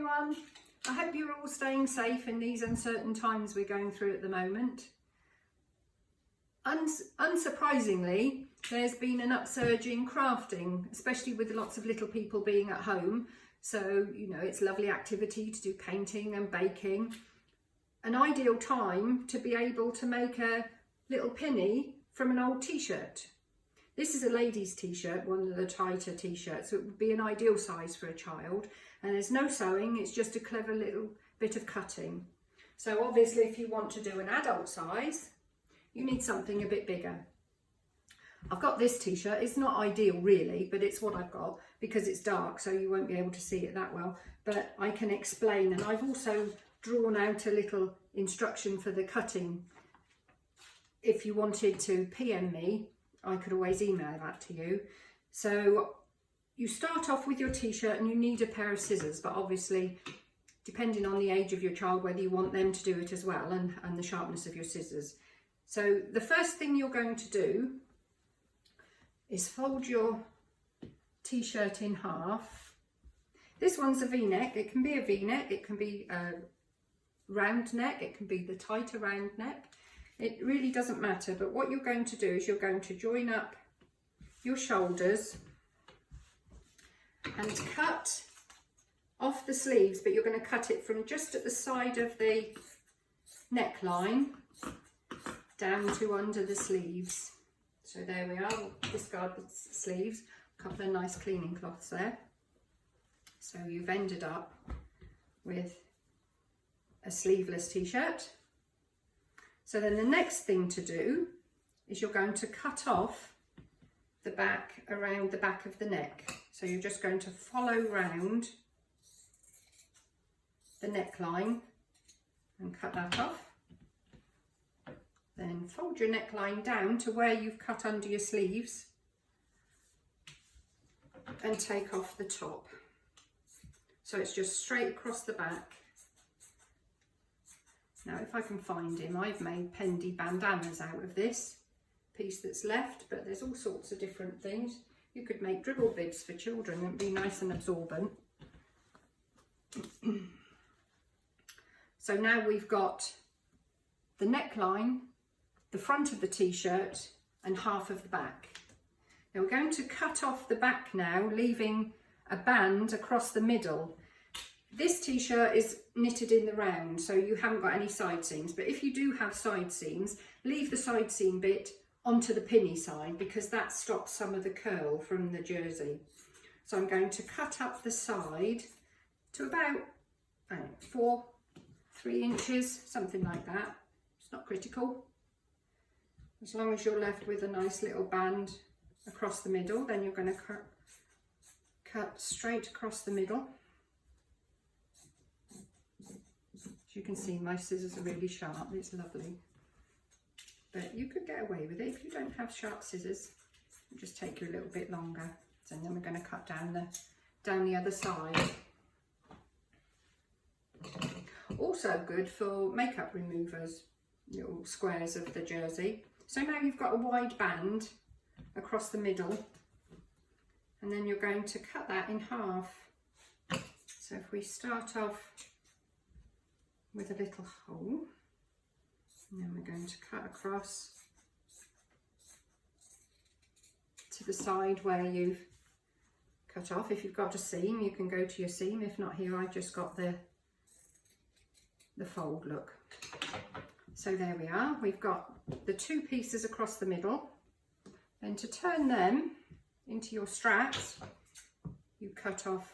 everyone. I hope you're all staying safe in these uncertain times we're going through at the moment. Unsurprisingly, there's been an upsurge in crafting, especially with lots of little people being at home. So, you know, it's a lovely activity to do painting and baking. An ideal time to be able to make a little pinny from an old t-shirt. This is a lady's t-shirt, one of the tighter t-shirts, so it would be an ideal size for a child. And there's no sewing, it's just a clever little bit of cutting. So obviously if you want to do an adult size, you need something a bit bigger. I've got this t-shirt. It's not ideal really, but it's what I've got because it's dark, so you won't be able to see it that well. But I can explain, and I've also drawn out a little instruction for the cutting. If you wanted to PM me, I could always email that to you. So you start off with your t-shirt and you need a pair of scissors, but obviously depending on the age of your child, whether you want them to do it as well and the sharpness of your scissors. So the first thing you're going to do is fold your t-shirt in half. This one's a v-neck. It can be a v-neck, it can be a round neck, it can be the tighter round neck. It really doesn't matter, but what you're going to do is you're going to join up your shoulders and cut off the sleeves, but you're going to cut it from just at the side of the neckline down to under the sleeves. So there we are. We'll discard the sleeves. A couple of nice cleaning cloths there. So you've ended up with a sleeveless t-shirt. So then the next thing to do is you're going to cut off the back around the back of the neck. So you're just going to follow round the neckline and cut that off. Then fold your neckline down to where you've cut under your sleeves and take off the top. So it's just straight across the back. Now if I can find him, I've made pendy bandanas out of this piece that's left, but there's all sorts of different things. You could make dribble bibs for children, it'd be nice and absorbent. So now we've got the neckline, the front of the t-shirt and half of the back. Now we're going to cut off the back now, leaving a band across the middle. This t-shirt is knitted in the round, so you haven't got any side seams, but if you do have side seams, leave the side seam bit onto the pinny side because that stops some of the curl from the jersey. So I'm going to cut up the side to about 3 inches, something like that. It's not critical. As long as you're left with a nice little band across the middle, then you're going to cut straight across the middle. As you can see, my scissors are really sharp, it's lovely. But you could get away with it if you don't have sharp scissors. It'll just take you a little bit longer. So then we're going to cut down the other side. Also good for makeup removers, little squares of the jersey. So now you've got a wide band across the middle, and then you're going to cut that in half. So if we start off with a little hole, and then we're going to cut across to the side where you've cut off. If you've got a seam, you can go to your seam. If not, here I've just got the fold look. So there we are. We've got the 2 pieces across the middle. Then to turn them into your straps, you cut off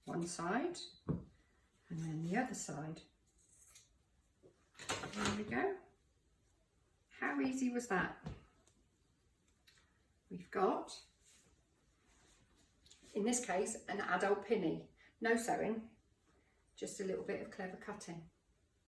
one side and then the other side. There we go. How easy was that? We've got, in this case, an adult pinny. No sewing, just a little bit of clever cutting.